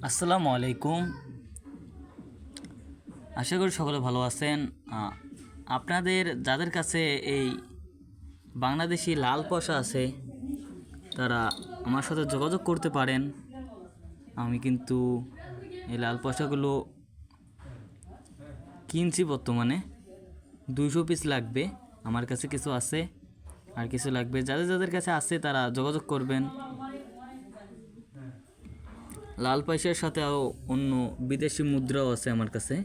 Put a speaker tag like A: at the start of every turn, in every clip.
A: আসসালামু আলাইকুম। আশা করি সকলে ভালো আছেন। আপনাদের যাদের কাছে এই বাংলাদেশি লাল পয়সা আছে তারা আমার সাথে যোগাযোগ করতে পারেন। আমি কিন্তু এই লাল পয়সাগুলো কিনছি, বর্তমানে 200 পিস লাগবে। আমার কাছে কিছু আছে, আর কিছু লাগবে। যাদের যাদের কাছে আছে তারা যোগাযোগ করবেন। লাল পয়সার সাথে আরও অন্য বিদেশি মুদ্রাও আছে আমার কাছে।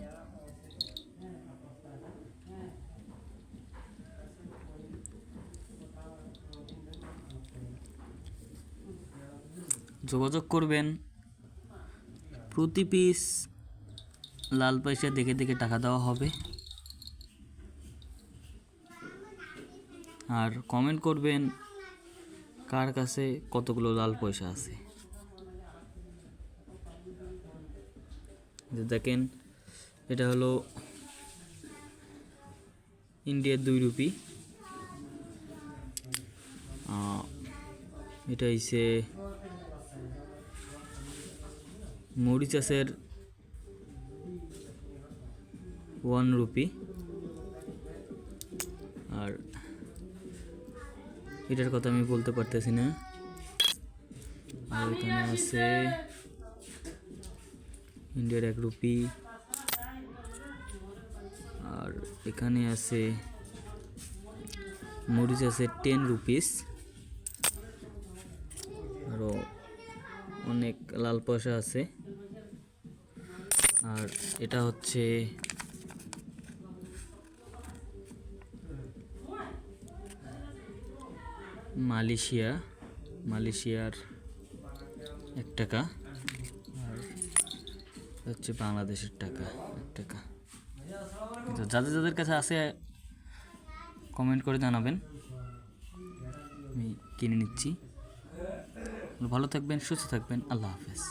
A: যোগাযোগ করবেন। প্রতি পিস লাল পয়সা দেখে দেখে টাকা দেওয়া হবে। আর কমেন্ট করবেন কার কাছে কতগুলো লাল পয়সা আছে। দেখেন, এটা হলো ইন্ডিয়ার 2 রুপি। এটা হইছে মরিচাসের 1 রুপি। আর এটার কথা আমি বলতে পারতেছি না। আর এখানে আছে ইন্ডিয়ার 1 রুপি। আর এখানে আছে মরিচাসের 10 রুপিস। আরও অনেক লাল পয়সা আছে। আর এটা হচ্ছে মালয়েশিয়ার 1 টাকা। আর হচ্ছে বাংলাদেশের টাকা 1 টাকা। তো যাদের যাদের কাছে আছে কমেন্ট করে জানাবেন, আমি কিনে নিচ্ছি। ভালো থাকবেন, সুস্থ থাকবেন। আল্লাহ হাফেজ।